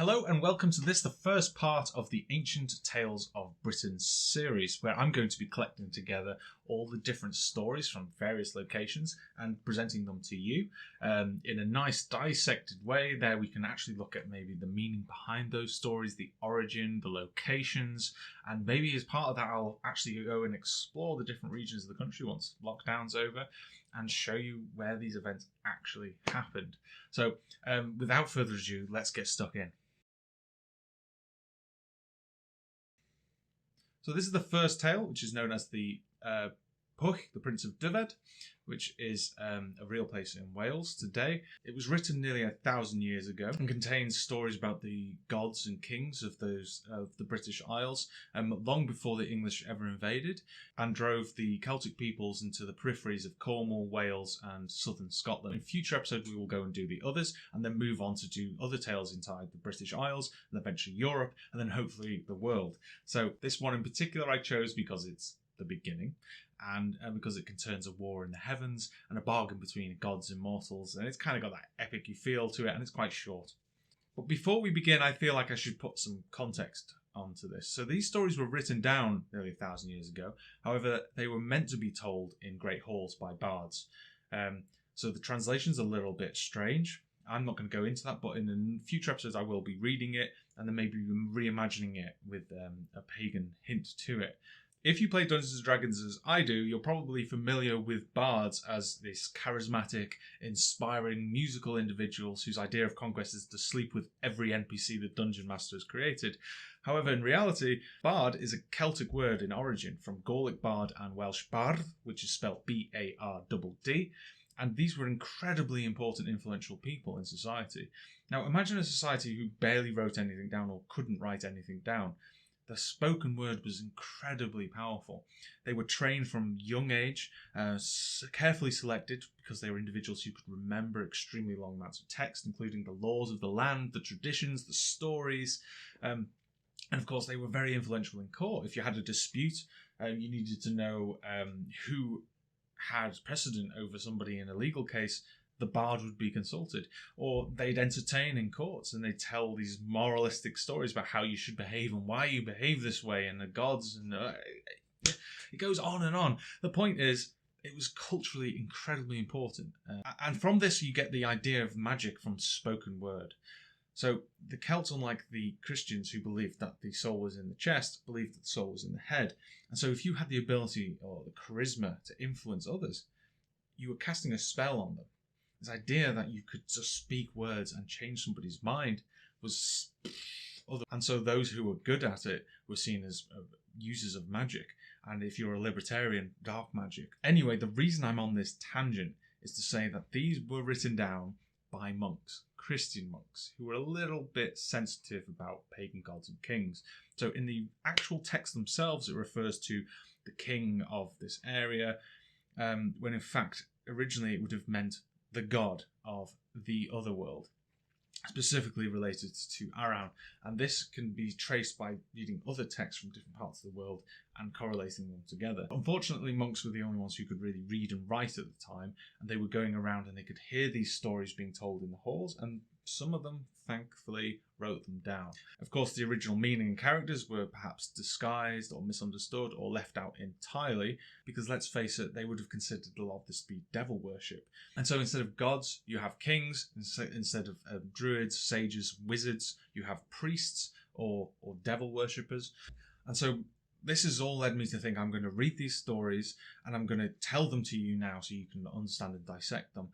Hello and welcome to this, the first part of the Ancient Tales of Britain series, where I'm going to be collecting together all the different stories from various locations and presenting them to you in a nice dissected way. There we can actually look at maybe the meaning behind those stories, the origin, the locations, and maybe as part of that I'll actually go and explore the different regions of the country once lockdown's over and show you where these events actually happened. So without further ado, let's get stuck in. So this is the first tale, which is known as the Pwll, the Prince of Dyfed, which is a real place in Wales today. It was written nearly 1,000 years ago and contains stories about the gods and kings of the British Isles, long before the English ever invaded, and drove the Celtic peoples into the peripheries of Cornwall, Wales, and southern Scotland. In future episodes, we will go and do the others, and then move on to do other tales inside the British Isles, and eventually Europe, and then hopefully the world. So this one in particular I chose because it's the beginning, and because it concerns a war in the heavens and a bargain between gods and mortals, and it's kind of got that epic-y feel to it, and it's quite short. But before we begin, I feel like I should put some context onto this. So these stories were written down nearly 1,000 years ago. However, they were meant to be told in great halls by bards. So the translation's a little bit strange. I'm not going to go into that, but in future episodes I will be reading it and then maybe reimagining it with a pagan hint to it. If you play Dungeons & Dragons as I do, you're probably familiar with bards as this charismatic, inspiring, musical individuals whose idea of conquest is to sleep with every NPC the Dungeon Master has created. However, in reality, bard is a Celtic word in origin, from Gaelic bard and Welsh bardd, which is spelled B-A-R-D-D, and these were incredibly important, influential people in society. Now, imagine a society who barely wrote anything down or couldn't write anything down. The spoken word was incredibly powerful. They were trained from young age, carefully selected because they were individuals who could remember extremely long amounts of text, including the laws of the land, the traditions, the stories. And of course, they were very influential in court. If you had a dispute, you needed to know who had precedent over somebody in a legal case. The bard would be consulted, or they'd entertain in courts and they'd tell these moralistic stories about how you should behave and why you behave this way and the gods, and it goes on and on. The point is, it was culturally incredibly important, and from this you get the idea of magic from spoken word. So the Celts, unlike the Christians who believed that the soul was in the chest, believed that the soul was in the head. And so if you had the ability or the charisma to influence others, you were casting a spell on them. This idea that you could just speak words and change somebody's mind was other. And so those who were good at it were seen as users of magic. And if you're a libertarian, dark magic. Anyway, the reason I'm on this tangent is to say that these were written down by monks, Christian monks, who were a little bit sensitive about pagan gods and kings. So in the actual text themselves, it refers to the king of this area, when in fact, originally it would have meant the god of the other world, specifically related to Aran. And this can be traced by reading other texts from different parts of the world and correlating them together. Unfortunately, monks were the only ones who could really read and write at the time, and they were going around and they could hear these stories being told in the halls, and some of them, thankfully, wrote them down. Of course, the original meaning and characters were perhaps disguised or misunderstood or left out entirely, because let's face it, they would have considered a lot of this to be devil worship. And so instead of gods, you have kings. Instead of druids, sages, wizards, you have priests or devil worshippers. And so this has all led me to think I'm going to read these stories and I'm going to tell them to you now so you can understand and dissect them.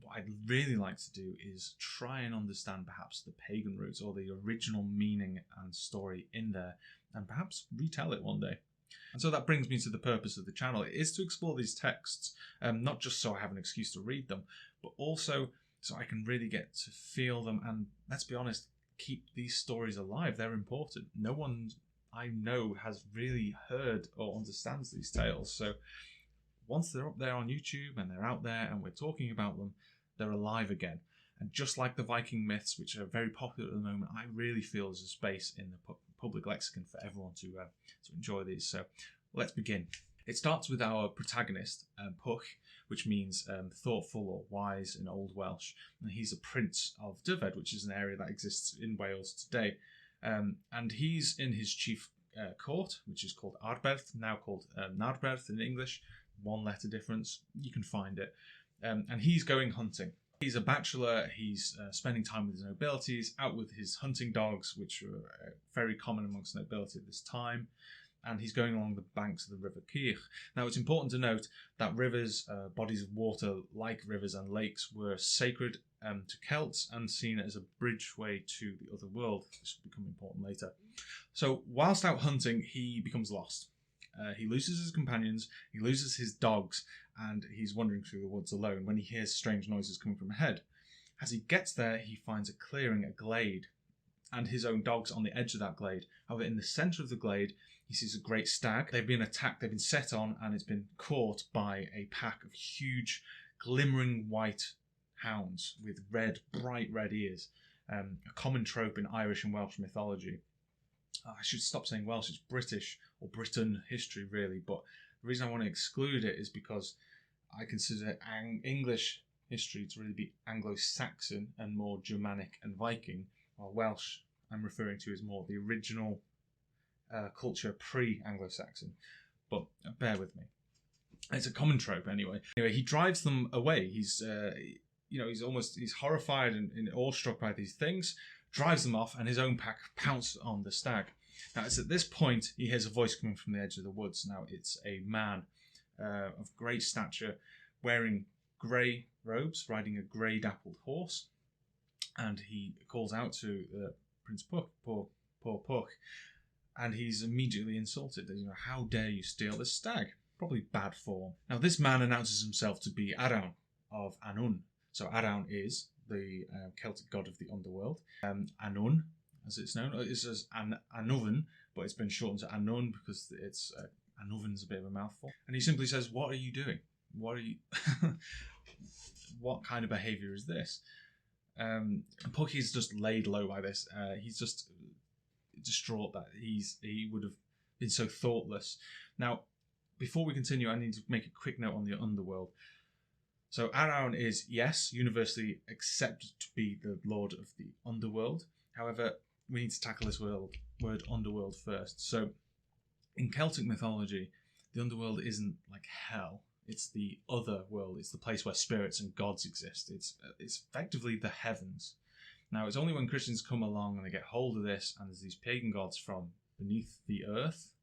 What I'd really like to do is try and understand perhaps the pagan roots or the original meaning and story in there, and perhaps retell it one day. And so that brings me to the purpose of the channel. It is to explore these texts, not just so I have an excuse to read them, but also so I can really get to feel them and, let's be honest, keep these stories alive. They're important. No one I know has really heard or understands these tales. So once they're up there on YouTube and they're out there and we're talking about them, they're alive again. And just like the Viking myths, which are very popular at the moment, I really feel there's a space in the public lexicon for everyone to enjoy these. So let's begin. It starts with our protagonist, Pwll, which means thoughtful or wise in Old Welsh. And he's a prince of Dyfed, which is an area that exists in Wales today. And he's in his chief court, which is called Arberth, now called Narberth in English. One letter difference, you can find it. And he's going hunting. He's a bachelor, he's spending time with his nobilities, out with his hunting dogs, which were very common amongst the nobility at this time, and he's going along the banks of the River Ceich. Now, it's important to note that rivers, bodies of water like rivers and lakes, were sacred to Celts and seen as a bridgeway to the other world. This will become important later. So, whilst out hunting, he becomes lost. He loses his companions, he loses his dogs, and he's wandering through the woods alone when he hears strange noises coming from ahead. As he gets there, he finds a clearing, a glade, and his own dogs on the edge of that glade. However, in the centre of the glade, he sees a great stag. They've been attacked, they've been set on, and it's been caught by a pack of huge, glimmering white hounds with red, bright red ears, a common trope in Irish and Welsh mythology. I should stop saying Welsh, it's British or Britain history really, but the reason I want to exclude it is because I consider English history to really be Anglo-Saxon and more Germanic and Viking, while Welsh I'm referring to as more the original culture pre-Anglo-Saxon. But bear with me. It's a common trope anyway. Anyway, he drives them away. He's he's horrified and awestruck by these things, drives them off, and his own pack pounce on the stag. Now, it's at this point he hears a voice coming from the edge of the woods. Now, it's a man of great stature, wearing grey robes, riding a grey dappled horse, and he calls out to Prince Puck, poor Puck, and he's immediately insulted. How dare you steal this stag? Probably bad form. Now, this man announces himself to be Arawn of Annwn. So Arawn is the Celtic god of the underworld. Annwn, as it's known, is as Annuvan, but it's been shortened to Annwn because it's Annuvan's a bit of a mouthful. And he simply says, "What are you doing? What are you? What kind of behaviour is this?" And Pucky's just laid low by this. He's just distraught that he would have been so thoughtless. Now, before we continue, I need to make a quick note on the underworld. So Arawn is, yes, universally accepted to be the lord of the underworld. However, we need to tackle this word underworld first. So in Celtic mythology, the underworld isn't like hell. It's the other world. It's the place where spirits and gods exist. It's effectively the heavens. Now, it's only when Christians come along and they get hold of this, and there's these pagan gods from beneath the earth.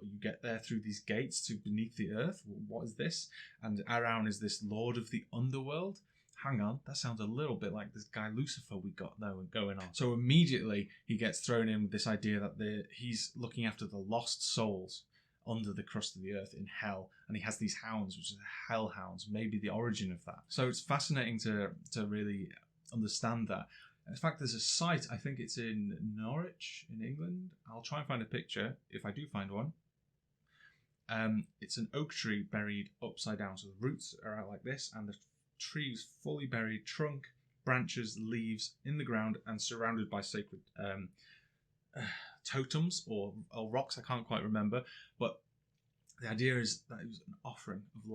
You get there through these gates to beneath the earth. What is this? And Arawn is this lord of the underworld. Hang on, that sounds a little bit like this guy Lucifer we got there going on. So immediately he gets thrown in with this idea that he's looking after the lost souls under the crust of the earth in hell, and he has these hounds, which are hellhounds, maybe the origin of that. So it's fascinating to really understand that. In fact, there's a site, I think it's in Norwich in England. I'll try and find a picture if I do find one. It's an oak tree buried upside down, so the roots are out like this, and the tree's fully buried, trunk, branches, leaves in the ground, and surrounded by sacred totems or rocks. I can't quite remember, but the idea is that it was an offering of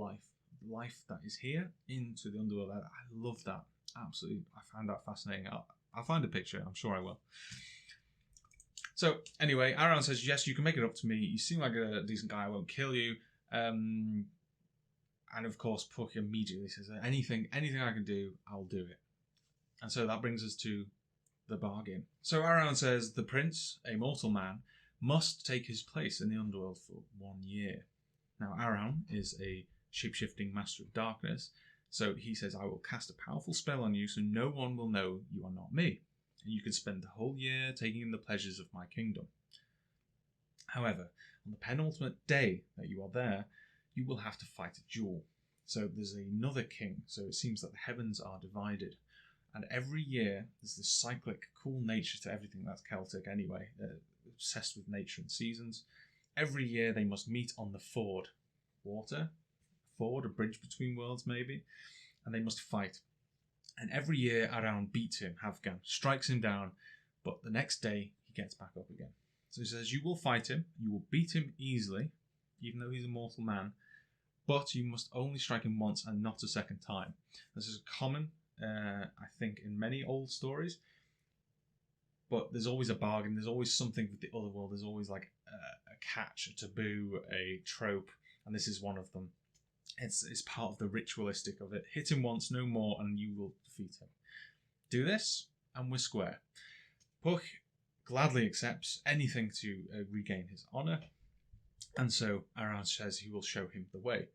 life that is here into the underworld. I love that. Absolutely, I found that fascinating. I'll find a picture. I'm sure I will. So anyway, Arawn says, "Yes, you can make it up to me. You seem like a decent guy. I won't kill you." And of course, Puck immediately says, "Anything I can do, I'll do it." And so that brings us to the bargain. So Arawn says the prince, a mortal man, must take his place in the underworld for 1 year. Now, Arawn is a shape-shifting master of darkness, so he says, "I will cast a powerful spell on you so no one will know you are not me. And you can spend the whole year taking in the pleasures of my kingdom. However, on the penultimate day that you are there, you will have to fight a duel." So there's another king, so it seems that the heavens are divided. And every year, there's this cyclic, cool nature to everything that's Celtic anyway, obsessed with nature and seasons. Every year they must meet on the ford. Water? Ford, a bridge between worlds maybe? And they must fight. And every year Arawn beats him, Havgan, strikes him down, but the next day he gets back up again. So he says, "You will fight him, you will beat him easily, even though he's a mortal man, but you must only strike him once and not a second time. This is common, I think, in many old stories. But there's always a bargain. There's always something with the other world. There's always like a catch, a taboo, a trope, and this is one of them. It's part of the ritualistic of it. Hit him once, no more, and you will defeat him. Do this, and we're square. Puck gladly accepts anything to regain his honour, and so Aran says he will show him the way.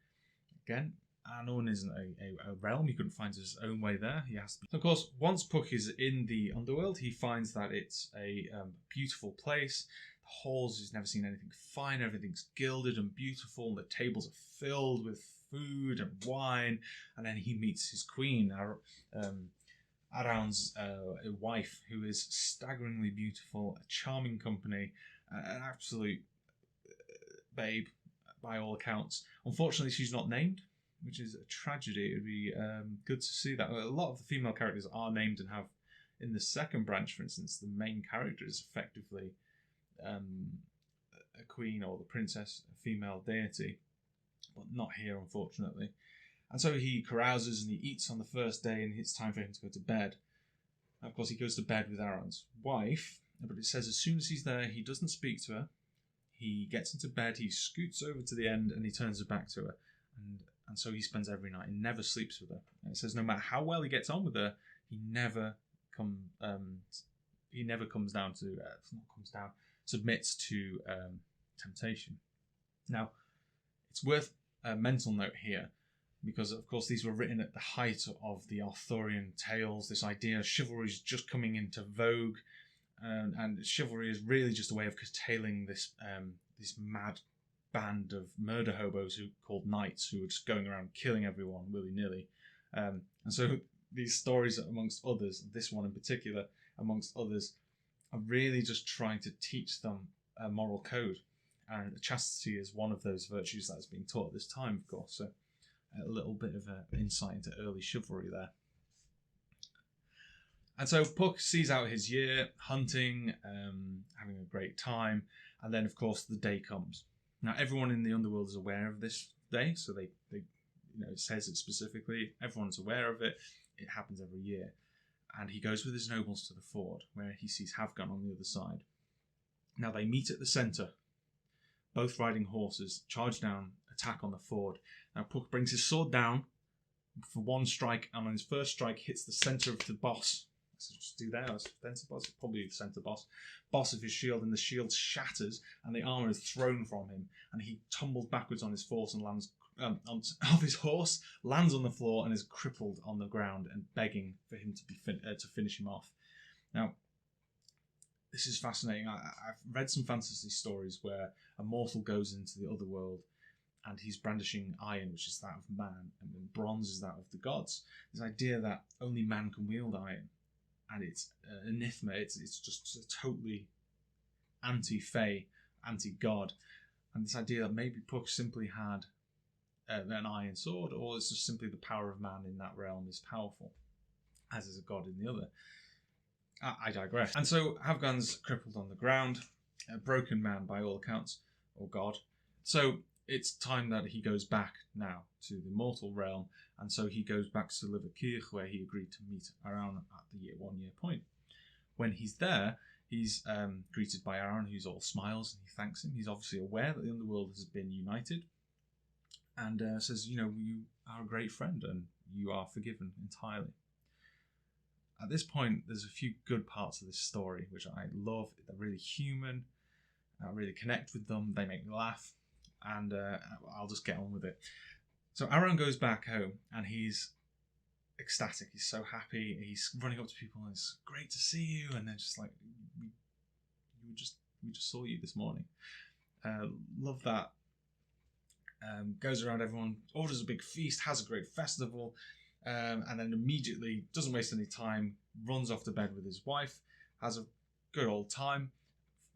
Again, Anorn isn't a realm. He couldn't find his own way there. He has to be. Of course, once Puck is in the underworld, he finds that it's a beautiful place. The halls, he's never seen anything fine. Everything's gilded and beautiful. The tables are filled with food and wine. And then he meets his queen, Aran's wife, who is staggeringly beautiful, a charming company, an absolute babe by all accounts. Unfortunately, she's not named, which is a tragedy. It would be good to see that. A lot of the female characters are named and have, in the second branch, for instance, the main character is effectively a queen or the princess, a female deity, but not here, unfortunately. And so he carouses and he eats on the first day, and it's time for him to go to bed. And of course, he goes to bed with Aran's wife, but it says as soon as he's there, he doesn't speak to her. He gets into bed, he scoots over to the end, and he turns his back to her. And so he spends every night. He never sleeps with her. And it says no matter how well he gets on with her, he never submits to temptation. Now, it's worth a mental note here, because of course these were written at the height of the Arthurian tales. This idea of chivalry is just coming into vogue, and chivalry is really just a way of curtailing this mad band of murder hobos called knights, who were just going around killing everyone willy-nilly. And so these stories, amongst others, this one in particular, amongst others, are really just trying to teach them a moral code. And chastity is one of those virtues that is being taught at this time, of course. So a little bit of an insight into early chivalry there. And so Puck sees out his year, hunting, having a great time, and then, of course, the day comes. Now, everyone in the underworld is aware of this day, so they it says it specifically. Everyone's aware of it. It happens every year. And he goes with his nobles to the ford, where he sees Havgun on the other side. Now, they meet at the centre, both riding horses, charge down, attack on the ford. Now, Puck brings his sword down for one strike, and on his first strike hits the centre of the boss. Let's just do that. Center boss, probably the centre boss of his shield, and the shield shatters, and the armour is thrown from him, and he tumbles backwards on his horse and lands off his horse, lands on the floor, and is crippled on the ground and begging for him to be to finish him off. Now, this is fascinating. I've read some fantasy stories where a mortal goes into the other world, and he's brandishing iron, which is that of man, and then bronze is that of the gods. This idea that only man can wield iron, and it's anathema. It's just totally anti-fae, anti-god, and this idea that maybe Puck simply had an iron sword, or it's just simply the power of man in that realm is powerful, as is a god in the other. I digress. And so Havgun's crippled on the ground, a broken man by all accounts, or god. So it's time that he goes back now to the mortal realm, and so he goes back to Liverkirch, where he agreed to meet Aran at the 1 year point. When he's there, he's greeted by Aran, who's all smiles, and he thanks him. He's obviously aware that the underworld has been united, and says, you are a great friend, and you are forgiven entirely. At this point, there's a few good parts of this story, which I love. They're really human. I really connect with them. They make me laugh, and I'll just get on with it. So Aran goes back home, and he's ecstatic. He's so happy. He's running up to people, and it's great to see you. And they're just like, we just saw you this morning. Love that. Goes around everyone, orders a big feast, has a great festival, and then immediately, doesn't waste any time, runs off to bed with his wife, has a good old time,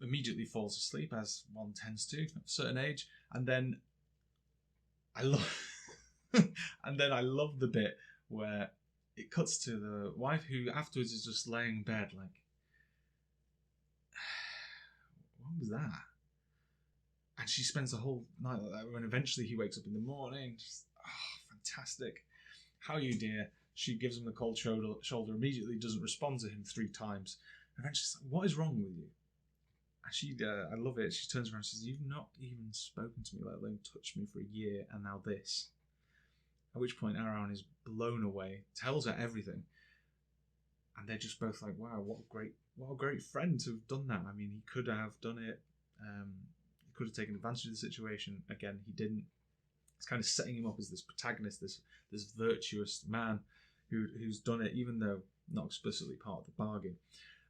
immediately falls asleep, as one tends to at a certain age, and then I love the bit where it cuts to the wife, who afterwards is just laying in bed like, what was that? And she spends the whole night like that. When eventually he wakes up in the morning, just fantastic. How are you, dear? She gives him the cold shoulder, immediately doesn't respond to him 3 times. And eventually she's like, what is wrong with you? And she, I love it, she turns around and says, you've not even spoken to me, let alone touched me for a year, and now this. At which point Aaron is blown away, tells her everything. And they're just both like, wow, what a great friend to have done that. I mean, he could have done it. He could have taken advantage of the situation. Again, he didn't. It's kind of setting him up as this protagonist, this virtuous man who's done it, even though not explicitly part of the bargain.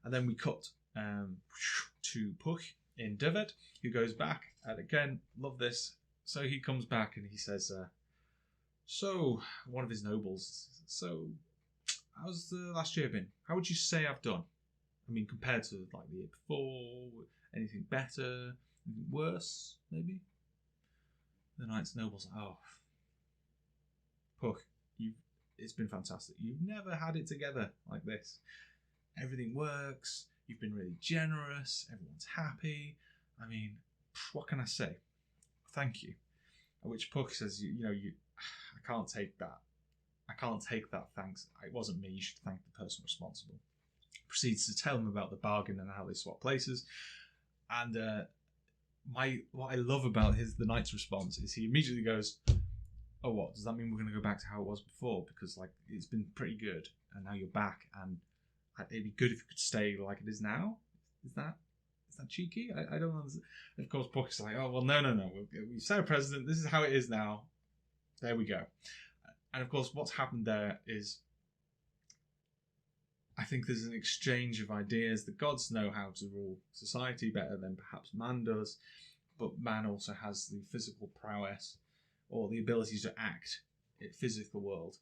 And then we cut to Puck in Dyfed, who goes back, and again, love this. So he comes back and he says, so, one of his nobles, so, how's the last year been? How would you say I've done? I mean, compared to like the year before, anything better, anything worse, maybe? The Knight's noble's like, oh, Puck, it's been fantastic. You've never had it together like this. Everything works. You've been really generous. Everyone's happy. I mean, what can I say? Thank you. At which Puck says, I can't take that. I can't take that, thanks. It wasn't me. You should thank the person responsible. Proceeds to tell him about the bargain and how they swap places. And what I love about the Knight's response is he immediately goes, oh, what? Does that mean we're going to go back to how it was before? Because like it's been pretty good, and now you're back, and it'd be good if you could stay like it is now. Is that cheeky? I don't understand. Of course, Puck's like, oh well, no. We've set a precedent. This is how it is now. There we go. And of course, what's happened there is, I think there's an exchange of ideas. The gods know how to rule society better than perhaps man does, but man also has the physical prowess or the ability to act in the physical world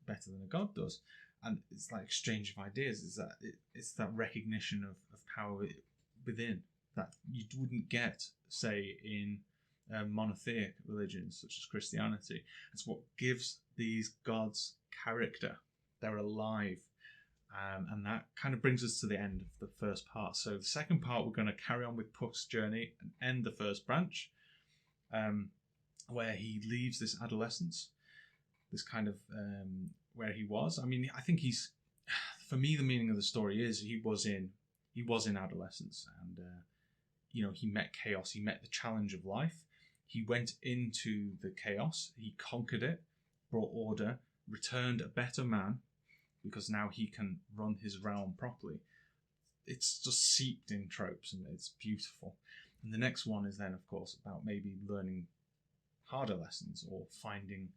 better than a god does. And it's like exchange of ideas. It's that recognition of power within that you wouldn't get, say, in monotheic religions such as Christianity. It's what gives these gods character. They're alive. And that kind of brings us to the end of the first part. So the second part, we're going to carry on with Puck's journey and end the first branch, where he leaves this adolescence, this kind of where he was. I mean, I think for me, the meaning of the story is he was in adolescence, and he met chaos. He met the challenge of life. He went into the chaos. He conquered it, brought order, returned a better man, because now he can run his realm properly. It's just seeped in tropes, and it's beautiful. And the next one is then, of course, about maybe learning harder lessons or finding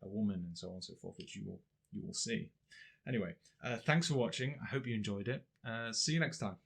a woman and so on and so forth, which you will see. Anyway, thanks for watching. I hope you enjoyed it. See you next time.